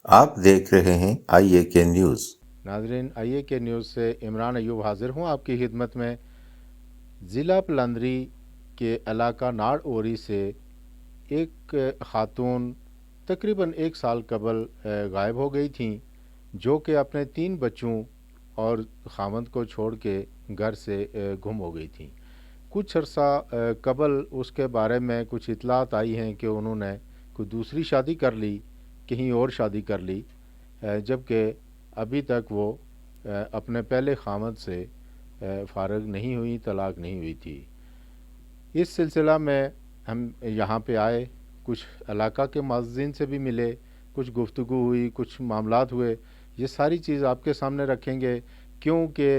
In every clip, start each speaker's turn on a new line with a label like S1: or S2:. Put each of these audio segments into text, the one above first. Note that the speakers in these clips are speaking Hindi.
S1: आप देख रहे हैं IAK न्यूज़।
S2: नाजरीन, आइए के न्यूज़ से इमरान अयूब हाजिर हूँ आपकी खिदमत में। ज़िला पलंदरी के इलाका नाड़ ओरी से एक खातून तकरीबन 1 साल कबल गायब हो गई थीं, जो कि अपने 3 बच्चों और खामंद को छोड़ के घर से गुम हो गई थीं। कुछ अरसा कबल उसके बारे में कुछ इतलात आई हैं कि उन्होंने कोई दूसरी शादी कर ली, कहीं और शादी कर ली, जबकि अभी तक वो अपने पहले खामद से फ़ारग नहीं हुई, तलाक नहीं हुई थी। इस सिलसिला में हम यहाँ पे आए, कुछ इलाका के मुअज़्ज़िन से भी मिले, कुछ गुफ्तगू हुई, कुछ मामलात हुए। ये सारी चीज़ आपके सामने रखेंगे, क्योंकि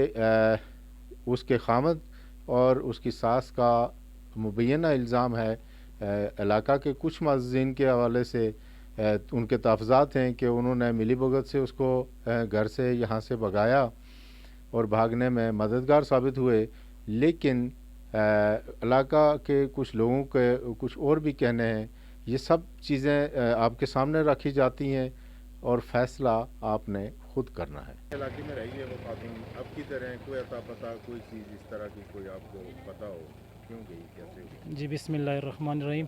S2: उसके खामद और उसकी सास का मुबैना इल्ज़ाम है इलाका के कुछ मुअज़्ज़िन के हवाले से, उनके तहफ़्फ़ुज़ात हैं कि उन्होंने मिलीभगत से उसको घर से यहाँ से भगाया और भागने में मददगार साबित हुए। लेकिन इलाका के कुछ लोगों के कुछ और भी कहने हैं। ये सब चीज़ें आपके सामने रखी जाती हैं और फ़ैसला आपने खुद करना है। इलाके में रही है वो खातून, अब की तरह कोई अता पता कोई चीज़ इस तरह की कोई आपको पता हो, क्यों गई, कैसे हुई?
S3: जी बिस्मिल्लाहिर्रहमानिर्रहीम।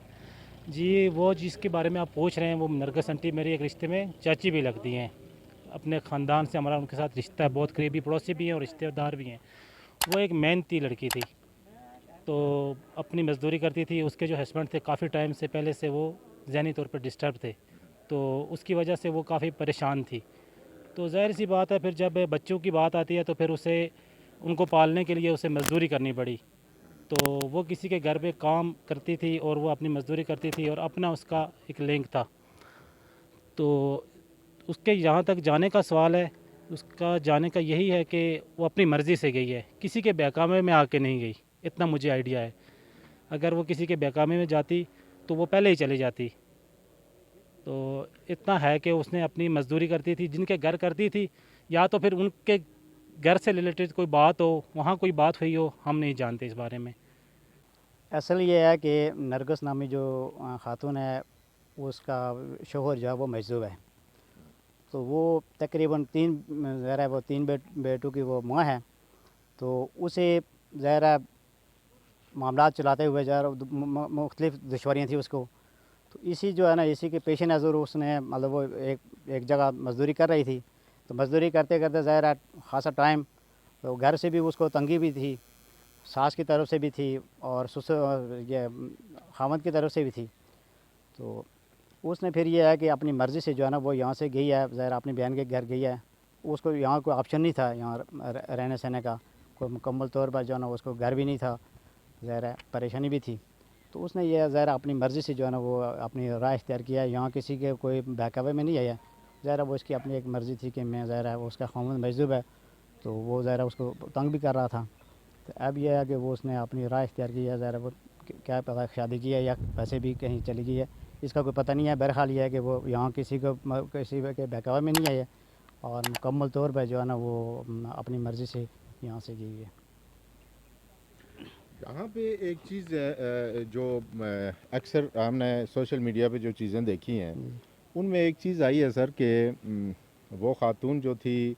S3: जी, वो जिसके बारे में आप पूछ रहे हैं वो नरगिस आंटी मेरी एक रिश्ते में चाची भी लगती हैं। अपने ख़ानदान से हमारा उनके साथ रिश्ता है, बहुत करीबी पड़ोसी भी हैं और रिश्तेदार भी हैं। वो एक मेहनती लड़की थी, तो अपनी मज़दूरी करती थी। उसके जो हस्बैंड थे काफ़ी टाइम से पहले से वो ज़हनी तौर पर डिस्टर्ब थे, तो उसकी वजह से वो काफ़ी परेशान थी। तो ज़ाहिर सी बात है, फिर जब बच्चों की बात आती है तो फिर उसे उनको पालने के लिए उसे मज़दूरी करनी पड़ी। तो वो किसी के घर पे काम करती थी और वो अपनी मज़दूरी करती थी और अपना उसका एक लिंक था। तो उसके यहाँ तक जाने का सवाल है, उसका जाने का यही है कि वो अपनी मर्ज़ी से गई है, किसी के बहकावे में आके नहीं गई, इतना मुझे आइडिया है। अगर वो किसी के बहकावे में जाती तो वो पहले ही चली जाती। तो इतना है कि उसने अपनी मज़दूरी करती थी, जिनके घर करती थी, या तो फिर उनके घर से रिलेटेड कोई बात हो, वहाँ कोई बात हुई हो, हम नहीं जानते इस बारे में।
S4: असल ये है कि नरगिस नामी जो ख़ातून है, उसका शोहर जो है वो महजूब है। तो वो तकरीबन तीन ज़रा वो तीन बेटों की वो माँ है। तो उसे ज़रा मामला चलाते हुए ज़रा मुख्तलिफ़ दुश्वारियाँ थी उसको। तो इसी जो है ना, इसी के पेश नज़र उसने मतलब वो एक एक जगह मज़दूरी कर रही थी। तो मज़दूरी करते करते ज़रा ख़ासा टाइम, तो घर से भी उसको तंगी भी थी, सास की तरफ से भी थी और ससुर ये खामद की तरफ से भी थी। तो उसने फिर ये है कि अपनी मर्ज़ी से जो है ना वो यहाँ से गई है, ज़ाहिर अपनी बहन के घर गई है। उसको यहाँ कोई ऑप्शन नहीं था यहाँ रहने सहने का, कोई मुकम्मल तौर पर जो है ना उसको घर भी नहीं था, ज़ाहिर है परेशानी भी थी। तो उसने ये ज़ाहिर अपनी मर्ज़ी से जो है ना वो अपनी राह इख्तियार किया है, यहाँ किसी के कोई बहकावे में नहीं आया। ज़ाहिर वो इसकी अपनी एक मर्ज़ी थी कि मैं ज़ाहिर है वो उसका खामद मजदूब है, तो वो ज़ाहिर उसको तंग भी कर रहा था। तो अब यह है कि वो उसने अपनी राह इख्तियार की है, ज़रा वो क्या पता शादी की है या पैसे भी कहीं चली गई है, इसका कोई पता नहीं है। बहरहाल ये है कि वो यहाँ किसी के बहकावे में नहीं आई है और मुकम्मल तौर पर जो है ना वो अपनी मर्ज़ी से यहाँ से गई है।
S2: यहाँ पे एक चीज़ है, जो अक्सर हमने सोशल मीडिया पे जो चीज़ें देखी हैं, उनमें एक चीज़ आई है सर कि वो खातून जो थी,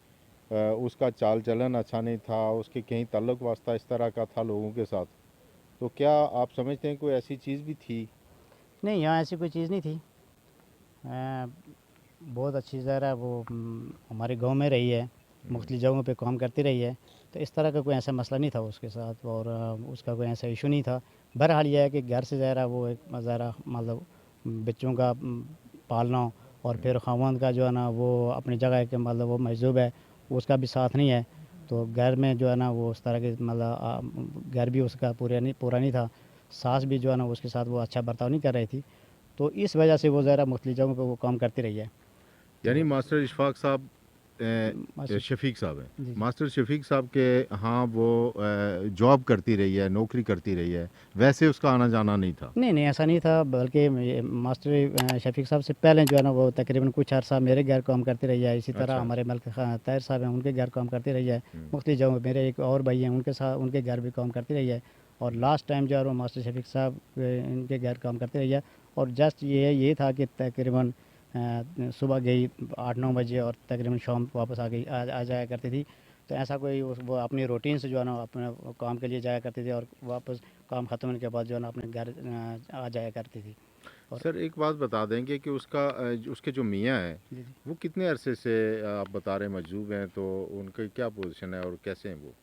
S2: उसका चाल चलन अच्छा नहीं था, उसके कहीं ताल्लुक़ वास्ता इस तरह का था लोगों के साथ। तो क्या आप समझते हैं कोई ऐसी चीज़ भी थी?
S4: नहीं, यहाँ ऐसी कोई चीज़ नहीं थी। बहुत अच्छी ज़रा वो हमारे गांव में रही है, मुख्तलिफ़ जगहों पे काम करती रही है। तो इस तरह का कोई ऐसा मसला नहीं था उसके साथ और उसका कोई ऐसा इशू नहीं था। बहरहाल यह है कि घर से ज़रा वो एक ज़रा मतलब बच्चों का पालना और फिर ख़ावंद का जो है ना वो अपनी जगह के मतलब वो महजूब है, उसका भी साथ नहीं है। तो घर में जो है ना वो उस तरह के मतलब घर भी उसका पूरा नहीं था। सास भी जो है ना उसके साथ वो अच्छा बर्ताव नहीं कर रही थी। तो इस वजह से वो ज़रा मुख्तलिफ़ जगहों पे वो काम करती रही है।
S2: यानी
S4: तो
S2: मास्टर इशफाक साहब,
S4: बस
S2: शफीक साहब हैं,
S4: जी।
S2: मास्टर शफीक साहब के, हाँ वो जॉब करती रही है, नौकरी करती रही है, वैसे उसका आना जाना नहीं था?
S4: नहीं, नहीं ऐसा नहीं था, बल्कि ये मास्टर शफ़ीक साहब से पहले जो है ना वो तकरीबन कुछ अर्सा मेरे घर काम करती रही है। इसी तरह
S2: अच्छा।
S4: हमारे मलिक ख़ान ताहिर साहब हैं, उनके घर काम करती रही है।
S2: हम्म।
S4: मुख्तलिफ़ जगहों पे मेरे एक और भाई हैं, उनके साथ उनके घर भी काम करती रही है। और लास्ट टाइम जो है वो मास्टर शफ़ीक साहब इनके घर काम करती रही है। और जस्ट ये था कि तकरीबन सुबह गई 8-9 बजे और तकरीबन शाम वापस आ जाया करती थी। तो ऐसा कोई वो अपनी रूटीन से जो है ना अपने काम के लिए जाया करती थी और वापस काम ख़त्म होने के बाद जो है ना अपने घर आ जाया करती थी। और
S2: सर एक बात बता देंगे कि उसके जो मियाँ हैं
S4: जी जी
S2: वो कितने अरसे से आप बता रहे मजदूर हैं, तो उनकी क्या पोजीशन है और कैसे हैं वो?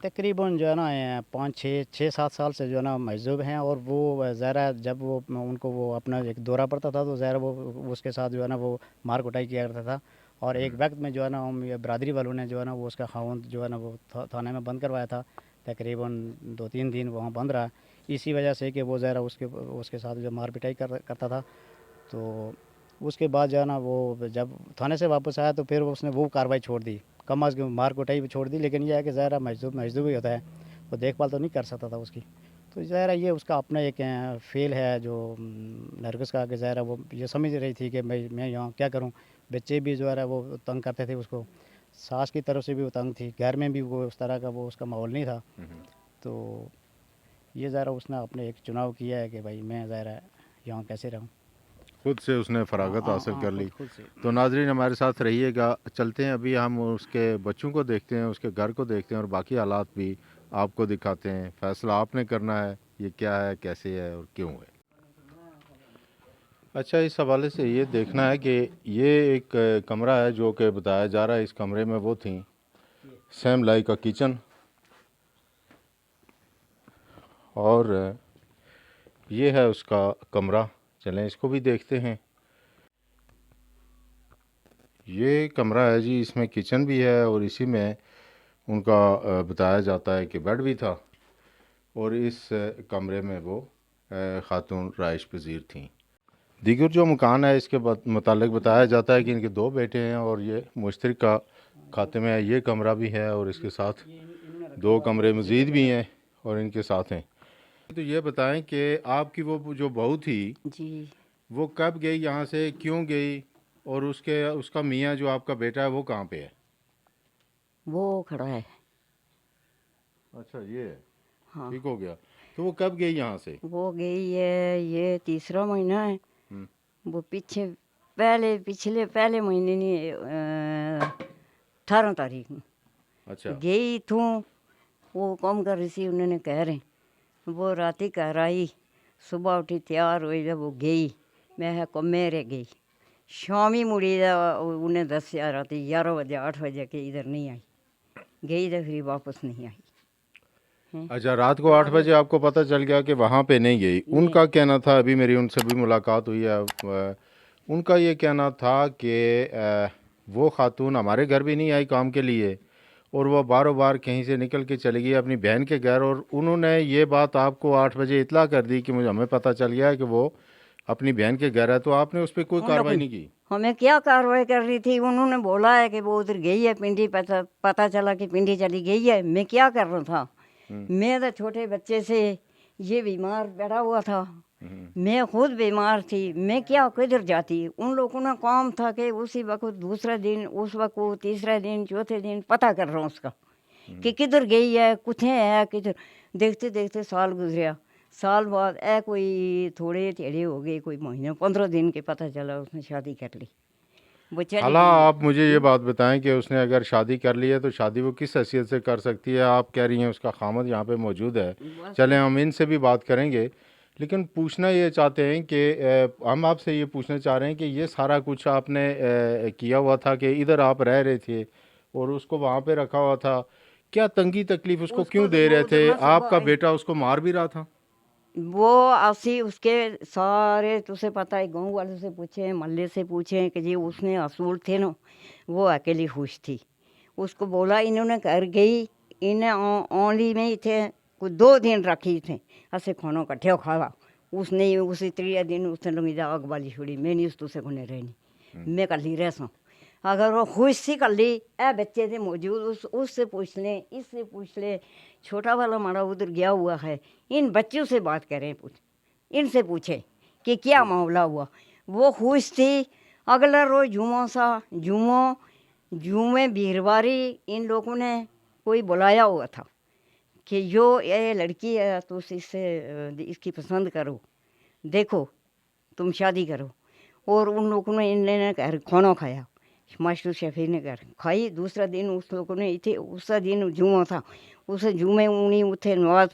S4: तकरीबन जो है ना 5-6-7 साल से जो है ना मजदूर हैं। और वो ज़रा जब वो उनको वो अपना एक दौरा पड़ता था तो ज़रा वो उसके साथ जो है ना वो मार कुटाई किया करता था। और एक वक्त में जो है ना हम ये बरादरी वालों ने जो है ना वो उसका खावंद जो है ना वो थाने में बंद करवाया था। तकरीबन 2-3 दिन वहाँ बंद रहा, इसी वजह से कि वो ज़रा उसके साथ जो मार पिटाई करता था। तो उसके बाद जो है ना वो जब थाने से वापस आया तो फिर उसने वो कार्रवाई छोड़ दी, कम अज़ कम मार कुटाई भी छोड़ दी। लेकिन यह है कि ज़ाहिर है मजदूर ही होता है, वो देखभाल तो नहीं कर सकता था उसकी। तो ज़ाहिर है ये उसका अपना एक फेल है जो नरगिस का, कि ज़ाहिर है वो ये समझ रही थी कि मैं यहाँ क्या करूँ। बच्चे भी जो है वो तंग करते थे उसको, सास की तरफ से भी वो तंग थी, घर में भी वो उस तरह का वो उसका माहौल नहीं था। तो ये ज़ाहिर है उसने अपने एक चुनाव किया है कि भाई मैं ज़ाहिर है यहाँ कैसे रहूँ।
S2: खुद से उसने फरागत हासिल कर ली।
S4: खुद से।
S2: तो नाजरीन हमारे साथ रहिएगा, चलते हैं अभी हम उसके बच्चों को देखते हैं, उसके घर को देखते हैं और बाकी हालात भी आपको दिखाते हैं। फैसला आपने करना है ये क्या है, कैसे है और क्यों है। अच्छा, इस हवाले से ये देखना है कि ये एक कमरा है जो कि बताया जा रहा है इस कमरे में वो थी सैम लाई का किचन, और ये है उसका कमरा। चलें इसको भी देखते हैं। ये कमरा है जी, इसमें किचन भी है और इसी में उनका बताया जाता है कि बेड भी था, और इस कमरे में वो खातून राइश पजीर थीं। दीगर जो मकान है इसके मुतालिक बताया जाता है कि इनके 2 बेटे हैं और ये मुश्तरका खाते में है। ये कमरा भी है और इसके साथ 2 कमरे मज़ीद भी हैं और इनके साथ हैं। तो ये बताएं कि आपकी वो जो बहू थी
S5: जी
S2: वो कब गई यहाँ से, क्यों गई, और उसका मियाँ जो आपका बेटा है वो कहाँ पे है?
S5: वो खड़ा है।
S2: अच्छा, ये है।
S5: हाँ,
S2: ठीक हो गया। तो वो कब गई यहाँ से?
S5: वो गई है, ये तीसरा महीना है।
S2: हम्म,
S5: वो पहले महीने नहीं 18 तारीख में
S2: अच्छा।
S5: गई थू। वो काम कर रही थी, उन्होंने कह रहे वो राती घर आई, सुबह उठी तैयार हुई, जब वो गई मैं कमे रह गई। शामी मुड़ी उन्हें दसिया राती 11 बजे 8 बजे के इधर नहीं आई, गई तो फिर वापस नहीं आई।
S2: अच्छा, रात को 8 बजे आपको पता चल गया कि वहाँ पे नहीं गई। उनका कहना था, अभी मेरी उनसे भी मुलाकात हुई है, उनका ये कहना था कि वो खातून हमारे घर भी नहीं आई काम के लिए और वो बारों बार कहीं से निकल के चली गई अपनी बहन के घर, और उन्होंने ये बात आपको 8 बजे इतला कर दी कि हमें पता चल गया है कि वो अपनी बहन के घर है, तो आपने उस पर कोई कार्रवाई नहीं की?
S5: हमें क्या कार्रवाई कर रही थी, उन्होंने बोला है कि वो उधर गई है पिंडी, पता चला कि पिंडी चली गई है। मैं क्या कर रहा था, मैं तो छोटे बच्चे से ये बीमार बैठा हुआ था, मैं खुद बीमार थी, मैं क्या किधर जाती। उन लोगों ने काम था कि उसी वक्त दूसरा दिन, उस वक्त तीसरा दिन, चौथे दिन पता कर रहा हूँ उसका कि किधर गई है, कुछ है किधर। देखते देखते साल गुजरिया, साल बाद कोई थोड़े टेढ़े हो गए, कोई महीने 15 दिन के पता चला उसने शादी कर ली। वो चली
S2: हाला,
S5: गई।
S2: आप मुझे ये बात बताएं कि उसने अगर शादी कर ली है तो शादी वो किस हैसियत से कर सकती है? आप कह रही हैं उसका खामद यहाँ पे मौजूद है, चलें हम इनसे भी बात करेंगे, लेकिन पूछना ये चाहते हैं कि हम आपसे ये पूछना चाह रहे हैं कि ये सारा कुछ आपने किया हुआ था कि इधर आप रह रहे थे और उसको वहाँ पे रखा हुआ था, क्या तंगी तकलीफ उसको क्यों दे रहे थे? आपका बेटा उसको मार भी रहा था।
S5: वो आसी उसके सारे, तुझे पता है, गांव वालों से पूछे, मोहल्ले से पूछे कि जी उसने असूल थे ना, वो अकेली खुश थी। उसको बोला, इन्होंने घर गई, इन्हें ओनली में ही थे, कुछ 2 दिन रखी थे, ऐसे खाना कट्ठे खावा। उसने उसी 3 दिन उसने लगी जा आग वाली छोड़ी, मैं नहीं तुझसे कोने रहनी, मैं कली रह सा। अगर वो खुश सी कली बच्चे थे मौजूद, उससे पूछ लें, इससे पूछ ले, छोटा वाला हमारा उधर गया हुआ है, इन बच्चों से बात करें, इनसे पूछे कि क्या मामला हुआ। वो खुश थी। अगला रोज जुमे बीरवारी इन लोगों ने कोई बुलाया हुआ था कि ये लड़की है, तो इससे इसकी पसंद करो, देखो तुम शादी करो। और उन लोगों ने इन्होंने घर खाना खाया, मास्टर शफी ने घर खाई। दूसरा दिन उस लोगों ने इतने उस दिन जुम्मा था, उस जुम्मे उन्हीं उठे नमाज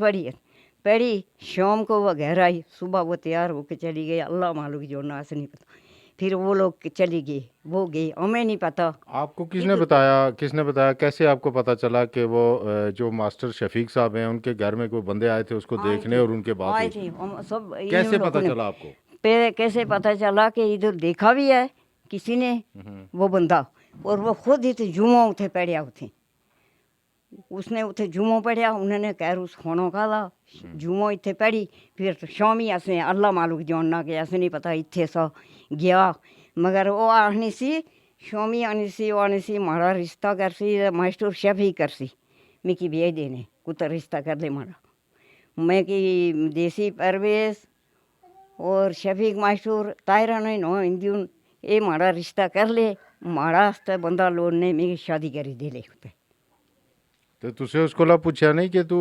S5: पढ़ी शाम को वह घर आई, सुबह वो तैयार होकर चली गई, अल्लाह मालूम जो नास नहीं पता। फिर वो लोग चली गई, वो गई, हमें नहीं पता।
S2: आपको किसने बताया कैसे आपको पता चला कि वो जो मास्टर शफीक साहब हैं उनके घर में कोई बंदे आए थे उसको देखने और उनके बात
S5: आए
S2: हुई?
S5: थे हम सब।
S2: कैसे पता चला आपको?
S5: कैसे पता चला कि इधर देखा भी है किसी ने वो बंदा, और वो खुद ही जुम्मा उठे पढ़िया उठे, उसने उठे जुम्मो पढ़िया, उन्होंने कह उस खाना खाला, जुम्मो इतने पढ़ी। फिर शामी असें अल्लाह मालूक जानना कि असें नहीं पता इतने सा गया, मगर वो आखनी सी शामी आनी सी, वो आनी सी माड़ा रिश्ता कर सी, मास्टर शफी कर सी मिकी भेज देने कुत्ता रिश्ता कर दे माड़ा। मैं कि देसी परवेश और शफीक मास्टर तायरा ने नो हिंदू ये माड़ा रिश्ता कर ले, माड़ा आस्ते बंदा लोड ने मेरी शादी करी दे ले।
S2: तो तुसे उसको ला पूछा नहीं कि तू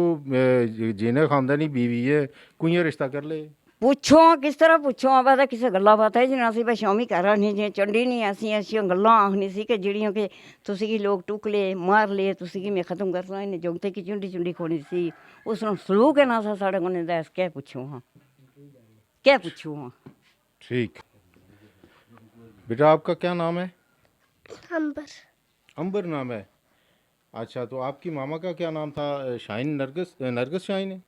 S2: जीने खानदानी बीवी है, कोई रिश्ता कर ले?
S5: पूछो किस तरह पूछो, पता किसे गल्ला बात है जिन्हें असी शामी घर नहीं जे चंडी नहीं ऐसी ऐसी गल्लां आखनी सी कि जिहड़ियां कि तुसी की लोग टुक ले मार ले, तुसी की मैं खत्म करना, इन्हें जोगते की चुंडी चुंडी खोनी सी, उसने सलूक है ना सा साढ़े को दस क्या पूछूँ हाँ, क्या पूछूँ हाँ।
S2: ठीक बेटा, आपका क्या नाम है?
S6: अंबर।
S2: अंबर नाम है। अच्छा, तो आपकी मामा का क्या नाम था? शाइन, नरगिस शाइन है।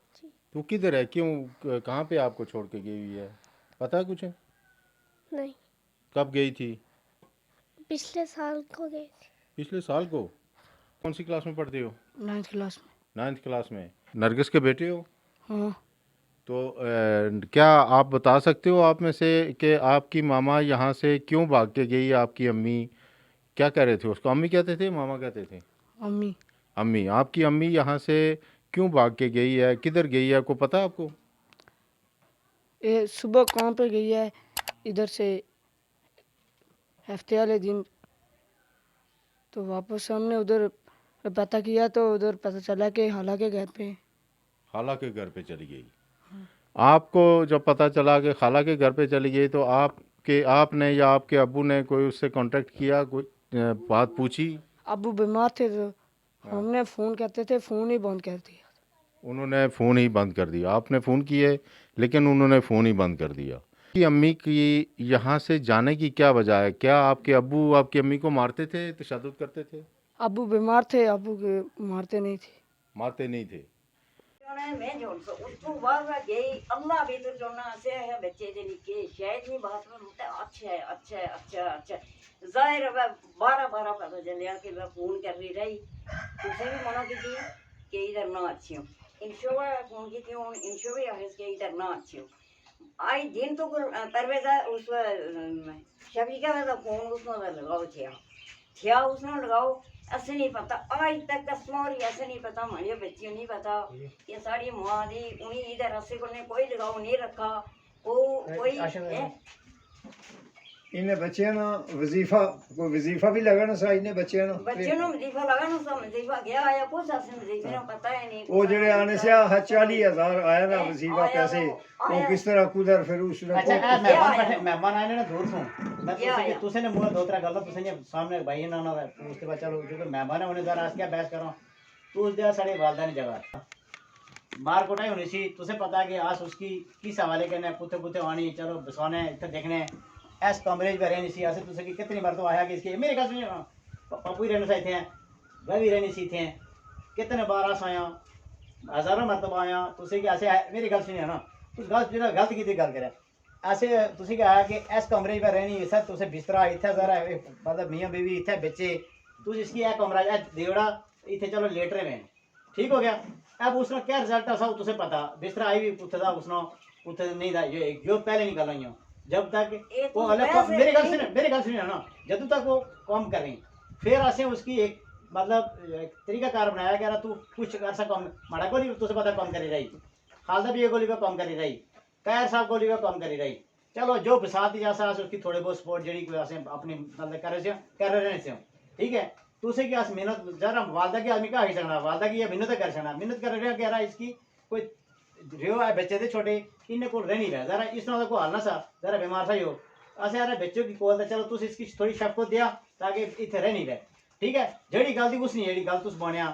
S2: तो किधर है, क्यों, कहाँ पे आपको छोड़ के गई हुई है, पता है कुछ?
S6: नहीं,
S2: कब गई थी?
S6: पिछले साल को गए थे।
S2: पिछले साल को? कौन सी क्लास में पढ़ते हो?
S6: 9th क्लास में।
S2: 9th क्लास में। नरगिस के बेटे हो?
S6: हाँ।
S2: तो क्या आप बता सकते हो आप में से कि आपकी मामा यहाँ से क्यों भाग के गई? आपकी अम्मी क्या कह रहे थे उसको? अम्मी कहते थे, मामा कहते थे?
S6: अम्मी।
S2: अम्मी। आपकी अम्मी यहाँ से क्यों भाग के गई है, किधर गई है, को पता है आपको?
S6: ये सुबह काम पे गई है इधर से हफ्ते वाले दिन, तो वापस हमने उधर पता किया तो उधर पता चला कि खाला के घर पे।
S2: खाला के घर पे चली गई। आपको जब पता चला कि खाला के घर पे चली गई तो आपने या आपके अब्बू ने कोई उससे कांटेक्ट किया, कोई बात पूछी?
S6: अब्बू बीमार थे तो हमने फ़ोन करते थे, फ़ोन ही बंद कर दिया।
S2: उन्होंने फ़ोन ही बंद कर दिया। आपने फ़ोन किए लेकिन उन्होंने फ़ोन ही बंद कर दिया। कि अम्मी की यहाँ से जाने की क्या वजह है? क्या आपके अब्बू आपकी अम्मी को मारते थे, तशद्दुद करते थे?
S6: अब्बू बीमार थे, अब्बू के मारते नहीं थे।
S2: मारते नहीं थे।
S5: मैं जोन सो उसको बार बार गई, अल्लाह भी तो जोना से है बच्चे दे निके शायद ही बात में होता है। अच्छा जाहिर है 12 पता चलिया कि मैं फ़ोन कर रही तुझे भी मना की थी कि इधर ना अच्छी हो, इनशो फ़ोन की थी, इनशो भी आहिस के इधर ना अच्छी हो। आई दिन तो परवेज़ा उस शफीका में तो फ़ोन उसने लगाओ थिया उसने लगाओ, ऐसे नहीं पता आज तक कसमोर ऐसे नहीं पता, हमारे बच्चियों नहीं पता कि साड़ी माँ दी उन्हीं इधर ऐसे को कोई लगाओ नहीं रखा कोई
S7: इन्हें बच्चियां ना वजीफा भी लगाना सा, इन्हें बच्चियां ना
S5: वजीफा लगाना सा, वजीफा गया आया कुछ ऐसे वजीफे ना पता है नहीं।
S7: वो जड़े आने से 40,000 आया ना वजीफा पैसे, वो किस तरह कुदर फिर उसने
S4: मेहमान आए ना दूर से मैं तुसे ने मुंह दो तरह गल्ला तुसे ने सामने भाई ना ना उसके बाद चलो जो मेहमान है उन्हें जरा आज क्या बहस करो तू उस दिया साढ़े वालदा ने जगह मार कोटाई होनी सी, तुसे पता है कि आज उसकी किस हवाले करने पुते आनी चलो बसवाने इतने देखने ऐस कमरे में रहनी सी ऐसे तुसे की कितनी बार तो आया कि इसके मेरे घर पप्पू ही रहने से थे, वह भी रहनी सी थे, कितने बार आस आया हज़ारों मरतबा आया तुसे कि ऐसे मेरी गल सुनिए ना तुस गलत की गल करे ऐसे तुसी क्या आया कि इस कमरे में रहनी सर तुसे बिस्तरा इतना जरा मतलब मियाँ बीवी इतने बच्चे तुझ इसकी यह कमरा देवड़ा इतने चलो लेट रहे में ठीक हो गया। अब उसने क्या रिजल्ट था सब तुसे पता, बिस्तरा आई भी पुछता उसने पुछ नहीं था जो पहले निकल रही हो जब तक वो अलग मेरे गल सुनिए ना जब तक वो काम कर रही फिर ऐसे उसकी एक मतलब तरीका कार बनाया कि तू कुछ ऐसा काम माड़ा गोली तुझे पता काम करी रही, खालदा भी ये गोली का काम करी रही, कैर साहब गोली का काम करी रही, चलो जो बसात जैसा उसकी थोड़ी बहुत सपोर्ट जी अपनी मतलब कर रहे से ठीक है। तुझे क्या मेहनत जरा वालदा की आदमी का ही सकना, वालदा की मेहनत कर सकना, मेहनत कर रहा कह रहा इसकी कोई रियो है बच्चे थे छोटे इन्हें को रह नहीं रहा जरा इस को हालना सा जरा बीमार सा ही हो
S8: असें यार बच्चों की कोल चलो तुस इसकी थोड़ी शफकत दिया ताकि इत्थे रह नहीं रहे ठीक है जेड़ी गल दी उस नहीं जेड़ी गल तुस बनिया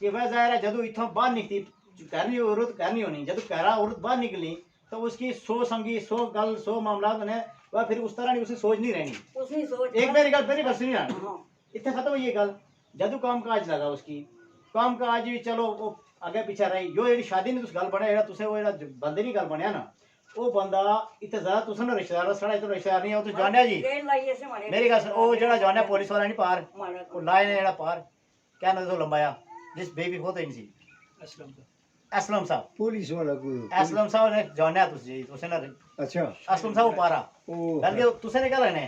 S8: कि वह जाहिर है जदों इत्थों बाहर निकली करनी औरत करनी होनी जदों घरा औरत बाहर निकली तो उसकी 100 संगी 100 गल 100 मामला ने वह फिर उस तरह नहीं उसकी सोच नहीं रहनी
S5: उसने सोच
S8: एक मेरी गल सुनी ना
S5: हाँ।
S8: इतने खत्म हुई ये गल जदों काम काज लगा उसकी काम काज भी चलो वो आगे पीछे रही जो जेडी शादी ने तुस गल बने जेड़ा तुसे वो जेड़ा बंदे नी गल बनया ना वो बंदा इतने ज्यादा तुस ना रिश्तेदार साढ़ा इतना रिश्तेदार नहीं है तुस जानया जी
S5: गेट लाइए से मारे
S8: मेरी गल सुन ओ जेड़ा जानया पुलिस वाला नहीं पार
S5: मारा
S8: वो लाए ने जेड़ा पार क्या ना तो लंबाया जिस बेबी होते नहीं सी असलम साहब
S7: पुलिस वाला कोई
S8: असलम साहब ने जानया तुस जी तुसे ना
S7: अच्छा
S8: असलम साहब पारा
S7: ओ
S8: बल्कि तुसे ने क्या रहने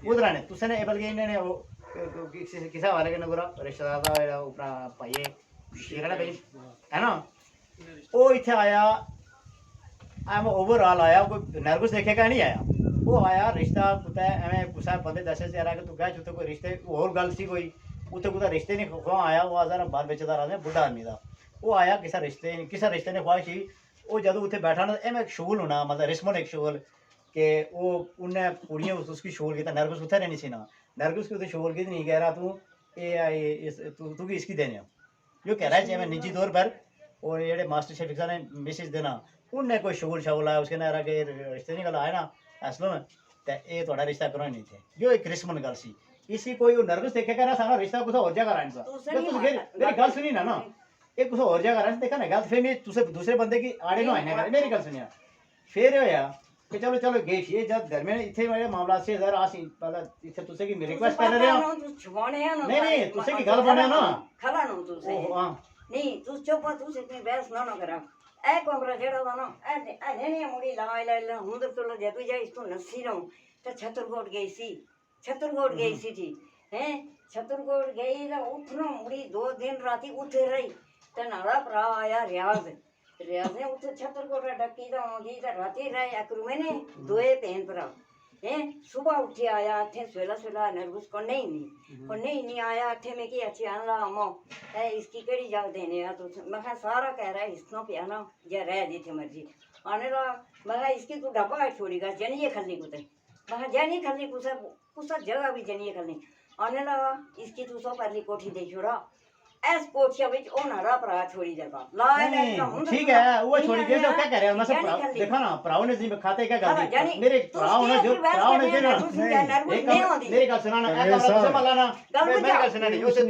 S8: उधर ने तुसे ने बल्कि इन्होंने वो किसा वाले के नगरा रिश्तेदार दा जेड़ा अपना भाई शेरा भाई है ना वो इथे आया एम ओवरऑल आया कोई नर्वस देखेगा नहीं आया वो आया रिश्ता कुत्ता एवें कुसा बंदे दसे से कि तू कह जुते कोई रिश्ते और गल सी कोई उत्थे कुत्ता रिश्ते नहीं खुआ आया वो आजा बाहर बेचदा रहा बुढ़ा आदमी दा वो आया किसा रिश्ते ने ख्वाहिश ही वो जदों उत्थे बैठा ना एवें एक शोल होना मतलब रिस्मन एक शोल कि वो उन्हें कुड़ियां उसकी शोल की नर्वस उत्थे रहनी सी ना नर्गस को तो शोर की नहीं कह रहा तू तू इसकी देने जो कह रहा है मैं निजी तौर पर और ये मास्टर शेफ ने मैसेज देना उनने कोई शोर शोल आया उसके नारा के रिश्ते नहीं गल आए ना असलों में तो ये थोड़ा रिश्ता करो नहीं थे जो एक रिस्मन गल सी इसी कोई नर्गस देखेगा ना सारा रिश्ता कुछ और जगह रहना मेरी गल सुनी ना ये कुछ और जगह रहना देखा ना गल फिर मैं दूसरे बंदे की आड़े ना आने मेरी गल सुनिया फिर होया कि चलो चलो गई ये जब घर में इतने मेरे मामला से इधर आसी पहले इतने तुसे की रिक्वेस्ट कर रहे हो नहीं नहीं तुसे की गल बने ना
S5: खला नो तुसे
S8: हां
S5: नहीं तू चुप तुसे इतनी बहस ना करा ए कमरा जेड़ा था ना ए नहीं मुड़ी ला हुंदर तो ले तू जा इसको नसी रहूं तो छतरकोट गई सी थी हैं छतरकोट गई तो उठनो मुड़ी 2 दिन राती उठे रही तो नारा भरा आया रियाज ने उठे छतरकोट डकी तो आगी तो राती रहे एक रूम में दोए बहन भरा हैं सुबह उठे आया थे सवेला नर्वस को नहीं आया थे में की अच्छी आन ला अमो है इसकी केड़ी जाग देने आ तो मैं कहा सारा कह रहा है इसनो पिया ना या रह जिथे मर्जी आने ला मैं कहा इसकी तू डब्बा है छोड़ीगा जनिए खलनी कुते मैं कहा जनी खलनी कुसा जगह भी जनिए खलनी आने ला इसकी तू सो परली कोठी दे छोड़ा एस कोठिया विच ओ नारा भरा छोड़ी देगा ला
S8: ठीक है वो छोड़ी दे तो क्या करे मैं सब देखो ना प्राव ने जी खाते क्या गल मेरे प्राव ने जो मेरी गल सुना ना ए कमरा से मलाना मेरी गल सुना नहीं उसे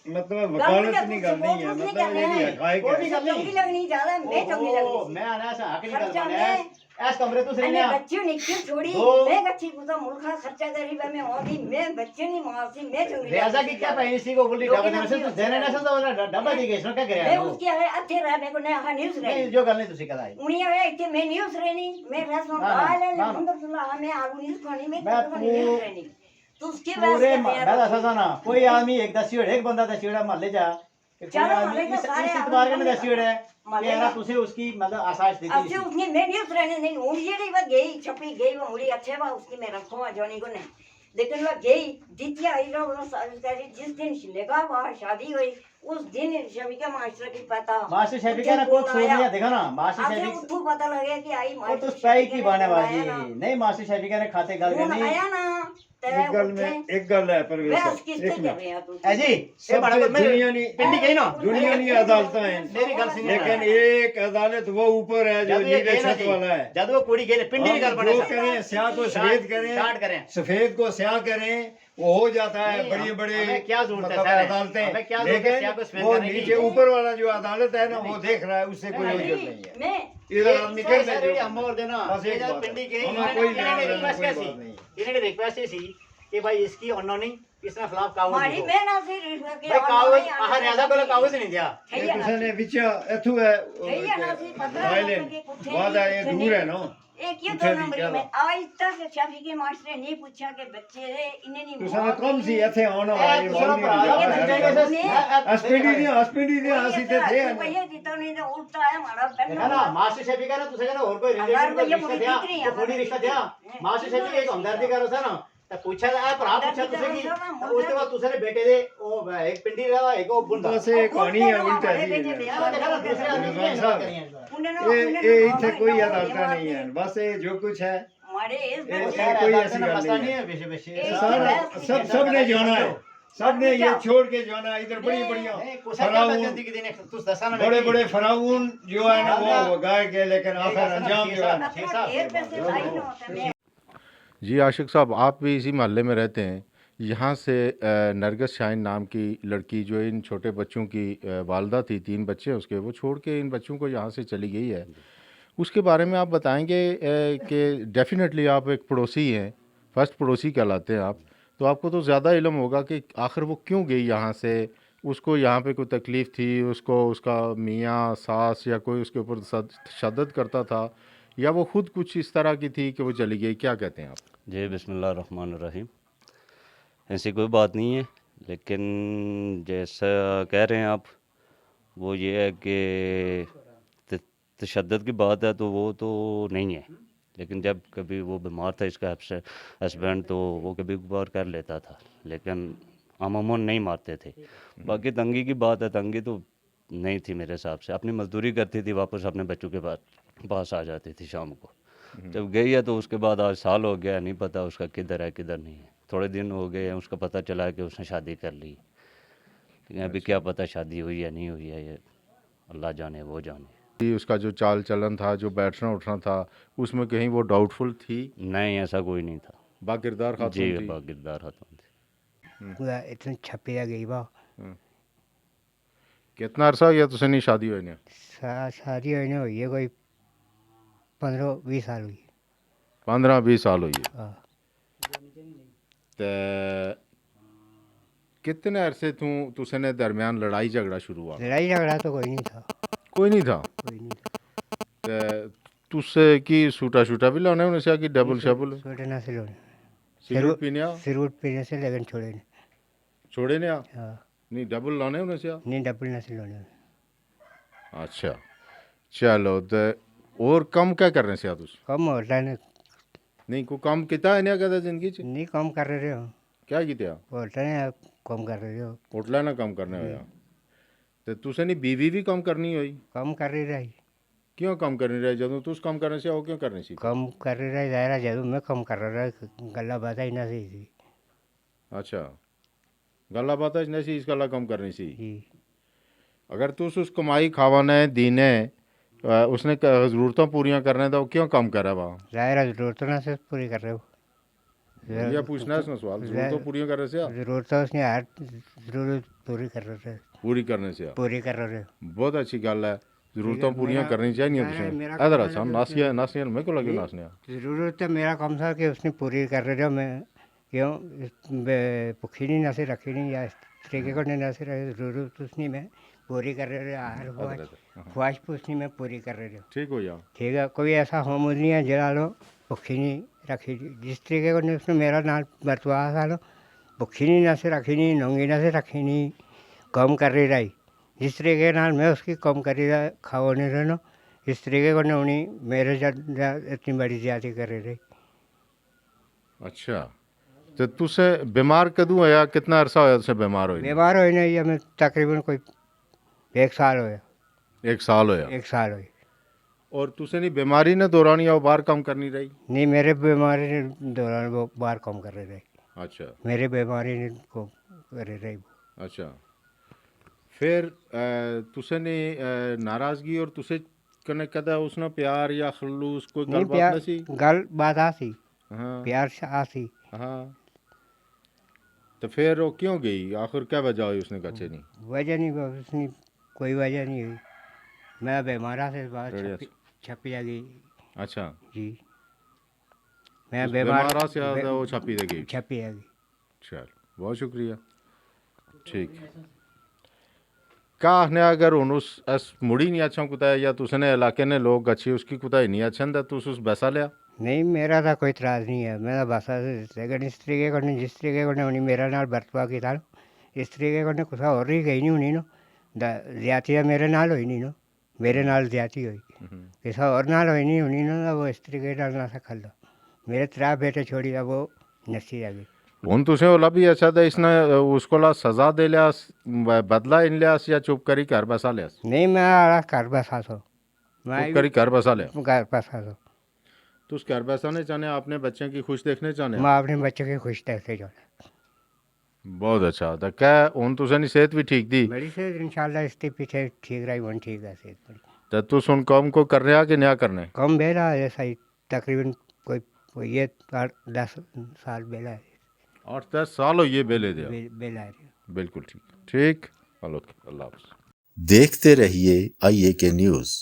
S7: मतलब वकालत नहीं गल नहीं है मतलब ये है
S5: कोई गल नहीं लगनी ज्यादा मैं चंगी लगनी
S8: मैं आना सा हक नहीं गल बने ऐस कमरे तो सही ना
S5: बच्चे ने क्यों छोड़ी मैं गच्ची को मुल्का खर्चा गरीब में होगी मैं बच्चे नहीं मारसी मैं चंगी
S8: रियाजा की क्या पहनी सी को बोली डबल में से तो देने ना तो डब्बा दी गई इसने क्या करे
S5: मैं उसके है अच्छे रह मेरे को ने हा न्यूज़ रही
S8: नहीं जो गल नहीं तुसी कदाई
S5: उनी है इतने मैं न्यूज़ रहनी मैं रसम ले अंदर सुला मैं आलू न्यूज़ खानी मैं न्यूज़ रहनी तो उसके बाद
S8: पूरे मैं दसा ना कोई आदमी एक दसियोड़ एक बंदा दसियोड़ा मोहल्ले जा इस इतबार के दसियोड़ है मेरा तुसे उसकी मतलब आसाइश दी
S5: अच्छे उसने मैं न्यूज़ रहने नहीं उन जेड़ी वो गई छपी गई वो मुड़ी अच्छे बा उसकी मैं रखो जोनी को नहीं लेकिन वो गई द्वितीय आई जिस दिन शिलेगा वहाँ शादी हुई उस दिन शबिका मास्टर की पता
S8: मास्टर शबिका ना कोई सोनिया देखो ना मास्टर
S5: शबिका उसको पता लगे कि आई
S8: वो तो स्पाई की बने बाजी नहीं मास्टर शबिका ने खाते गल करनी
S5: आया ना
S7: एक गल में एक गल है परवेश एक मिनट
S8: है जी ये बड़ा
S7: दुनिया नहीं
S8: पिंडी गई ना
S7: दुनिया नहीं अदालतें हैं
S8: मेरी गल सुनिए
S7: लेकिन एक अदालत वो ऊपर है जो नीले छत वाला है
S8: जब वो कुड़ी गई पिंडी की गल बने
S7: जो करें स्याह को सफेद करें सफेद को स्याह करें वो हो जाता है बड़ी बड़ी
S8: क्या जरूरत है
S7: अदालतें लेकिन वो नीचे ऊपर वाला जो अदालत है ना वो देख रहा है उससे कोई जरूरत नहीं है इधर आदमी कर
S8: हम और देना पिंडी के
S7: कोई
S8: रिक्वेस्ट कैसी इन्होंने रिक्वेस्ट ऐसी कि भाई इसकी उन्होंने इसने खिलाफ कागज
S5: मारी मैं ना फिर
S8: भाई कागज आह रियाजा को कागज नहीं दिया
S7: उसने विच एथु है वादा ये दूर है ना
S5: एक ये 2 नंबर में आज तक शफी के मास्टर ने नहीं पूछा कि बच्चे इन्हें नहीं
S7: उसने कम सी एथे आना वाली एसपीडी ने आसी थे
S5: भैया जीतो नहीं तो उल्टा है हमारा
S8: है ना मास्टर शेफी का ना तुसे ना और कोई रिलेशन रिश्ता दिया कोई रिश्ता दिया मास्टर शेफी एक हमदर्दी करो था ना तो पूछा था भरा पूछा तुसे की उसके बाद तुसे ने बेटे दे ओ एक पिंडी रहा एक ओ बुंदा
S7: से कहानी है उल्टा जी
S5: दूसरे आदमी
S7: ये इथे कोई अदालत नहीं है बस ये जो कुछ है
S5: हमारे इस
S7: कोई
S5: बच्चे
S7: ऐसी गल
S8: मसला
S7: नहीं
S8: नहीं
S7: है।
S8: है बेशे बेशे
S5: एक
S7: सारा
S5: बस
S7: सब सब ने जाना है, सब ने ये छोड़ के जाना है। इधर बड़ी बढ़िया फराऊन, बड़े बड़े फराऊन जो है ना वो गाय के, लेकिन आखिर अंजाम जो है
S5: ढेर पैसे भाई न होते हैं।
S2: जी आशिक साहब, आप भी इसी मोहल्ले में रहते हैं। यहाँ से नरगिस शाहीन नाम की लड़की जो इन छोटे बच्चों की वालदा थी, 3 बच्चे हैं उसके, वो छोड़ के इन बच्चों को यहाँ से चली गई है। उसके बारे में आप बताएंगे कि डेफिनेटली आप एक पड़ोसी हैं, फर्स्ट पड़ोसी कहलाते हैं आप, तो आपको तो ज़्यादा इल्म होगा कि आखिर वो क्यों गई यहाँ से। उसको यहाँ पे कोई तकलीफ़ थी, उसको उसका मियाँ सास या कोई उसके ऊपर तशद्दुद करता था, या वो खुद कुछ इस तरह की थी कि वो चली गई, क्या कहते हैं आप?
S9: जी बिस्मिल्लाहिर्रहमानिर्रहीम। ऐसी कोई बात नहीं है, लेकिन जैसा कह रहे हैं आप, वो ये है कि तशद्दुद की बात है तो वो तो नहीं है। लेकिन जब कभी वो बीमार था इसका हस्बैंड, तो वो कभी कभार कर लेता था, लेकिन अमूमन नहीं मारते थे। बाकी तंगी की बात है, तंगी तो नहीं थी मेरे हिसाब से। अपनी मजदूरी करती थी, वापस अपने बच्चों के पास आ जाती थी शाम को। जब गई है तो उसके बाद आज साल हो गया, नहीं पता उसका किधर है किधर नहीं है। थोड़े दिन हो गए हैं, उसका पता चला कि उसने शादी कर ली, लेकिन अभी क्या पता शादी हुई या नहीं हुई है, ये अल्लाह जाने वो जाने।
S2: उसका जो चाल चलन था, जो बैठना उठना था, उसमें कहीं वो डाउटफुल थी?
S9: नहीं, ऐसा कोई नहीं था।
S2: बाकिरदार खातून
S9: जी,
S2: थी?
S9: बाकिरदार खातून थी।
S4: पूरा इतने छपे गई बा
S2: कितना अरसा हो गया तुझे नहीं शादी हुई ने?
S4: शादी होने हुई है कोई 15-20 साल हुई।
S2: 15-20 साल हुई है।
S4: हाँ।
S2: ते कितने अरसे तुझे ने दरमियान लड़ाई झगड़ा शुरू हुआ?
S4: लड़ाई झगड़ा तो कोई नहीं था।
S2: कोई नहीं था?
S4: कोई नहीं था।
S2: ते तुझसे की सूटा शूटा भी लाने होने से कि डबल शबल
S4: छोड़ना से लोने
S2: सिगरेट पीने
S4: सिगरेट पीने से लेकिन छोड़े नहीं।
S2: छोड़े ने?
S4: हाँ।
S2: नहीं डबल लाने होने से?
S4: नहीं डबल ना से लोने।
S2: अच्छा चलो, तो और कम क्या करने से तुस?
S4: कम होता है
S2: नहीं को काम किता है नहीं कहता जिंदगी च?
S4: नहीं कम कर रहे हो
S2: क्या किया?
S4: होता है कम कर रहे हो।
S2: होटला ना कम करने होया ते तुसे नहीं बीवी भी कम करनी होई?
S4: कम कर रही रही।
S2: क्यों कम करनी रही? जदों तुस कम करने से हो क्यों करनी सी?
S4: कम कर रही रही दायरा जदों मैं कम कर रहा गला बात ही ना सही थी।
S2: अच्छा गला बात नहीं इस गला कम करनी सी।
S4: जी।
S2: अगर तुस उस कमाई खावाने दीने उसने ज़रूरतां पूरियां करने तो क्यों कम करे वहाँ?
S4: दायरा जरूरत ना से पूरी कर रहे हो।
S2: या पूछना है इसने सवाल, ज़रूरतां पूरियां करने से?
S4: जरूरत उसने हर जरूरत पूरी कर रहे थे।
S2: पूरी करने से
S4: पूरी कर रहे हो।
S2: बहुत अच्छी गल है, ज़रूरतां पूरियां करनी चाहिए तुसें। इधर अच्छा नासिया नासिया मेरे को लगे नासने
S4: ज़रूरत है मेरा कम था कि उसने पूरी कर रहे हो। मैं क्यों भुखी नहीं नशे रखी नहीं या इस तरीके को नहीं नशे रखे। ज़रूरत उसने मैं पूरी कर रहे हो। हर ख्वाहिश पूछनी मैं पूरी कर रहे हो।
S2: ठीक हो जाओ।
S4: ठीक है, कोई ऐसा होम नहीं है जरा लो भुखी नहीं रखी। जिस तरीके को उसने मेरा नाल बरतवा था लो, भुखी नहीं नशे रखी नहीं, नंगी नशे रखी नहीं, कम कर रही रही। जिस तरीके नाल मैं उसकी कम कर रही खाओ नहीं रहना, इस तरीके को उन्हें मेरे इतनी बड़ी ज्यादा कर रही।
S2: अच्छा तो तुसे बीमार कदू होया? कितना अरसा होया तुसे बीमार होए?
S4: बीमार होए नहीं, हमें तकरीबन कोई 1 साल होया।
S2: 1 साल होया?
S4: 1 साल हुई।
S2: और तुसे नहीं बीमारी ने दौरान या बाहर कम करनी रही?
S4: नहीं, मेरे बीमारी के दौरान वो बाहर कम कर रही।
S2: अच्छा
S4: मेरे बीमारी ने को कर रही।
S2: अच्छा फिर तुसे ने नाराज़गी और तुसे कने कदा उसने प्यार या खलूस कोई
S4: नहीं,
S2: गलबात
S4: प्यार
S2: नसी?
S4: गल बात आसी,
S2: हाँ
S4: प्यार से आसी।
S2: हाँ तो फिर वो क्यों गई? आखिर क्या वजह हुई उसने कच्चे नहीं?
S4: वजह नहीं, उसने कोई वजह नहीं हुई। मैं बीमारा से बाहर छपी आ गई।
S2: अच्छा
S4: जी, मैं
S2: उस
S4: बीमार
S2: बीमारा से ज़्यादा वो छपी दे गई?
S4: छपी आ गई।
S2: चल बहुत शुक्रिया। ठीक काह ने अगर उस अस मुड़ी नहीं अच्छा कुता या तुसने इलाके ने लोग अच्छी उसकी कुता नहीं अच्छा था तुस उस बैसा लिया?
S4: नहीं, मेरा तो कोई इतराज़ नहीं है। मेरा बसा लेकिन इस तरीके को नहीं, जिस तरीके को नहीं मेरा नाल बरतवा की था, इस तरीके को कुछ और ही गई नहीं होनी नो। ज्यादा मेरे नाल हुई नहीं नो, मेरे नाल ज्यादा हुई किसी और नाल हुई नहीं होनी ना। वो इस तरीके नाल ना सा खल मेरे 3 बेटे छोड़ी था, वो नसी आ गई।
S2: हूँ तुसें ओला भी अच्छा था इसने उसको ला सजा दे लिया, बदला इन लिया या चुप करी घर बसा लिया?
S4: नहीं, मैं घर बसा सो, मैं
S2: चुप करी घर बसा लिया?
S4: घर बसा सो।
S2: तुस घर बैसाने चाहने अपने बच्चे की खुश देखने चाहने
S10: मैं अपने बच्चे के खुश देखते जो
S2: बहुत अच्छा तो क्या हूँ तुसें सेहत भी ठीक थी
S10: मेरी सेहत इंशाल्लाह इसके पीछे ठीक रही वन ठीक है सेहत बड़ी
S2: तो तुस उन काम को कर रहे हैं कि नया करने
S10: कम बेला है ऐसा ही तकरीबन कोई ये 10 साल बेला है
S2: 8-10 साल हो ये बेले दिया
S10: बेला है
S2: बिल्कुल ठीक ठीक अल्लाह हाफ़िज़
S1: देखते रहिए IAK न्यूज़।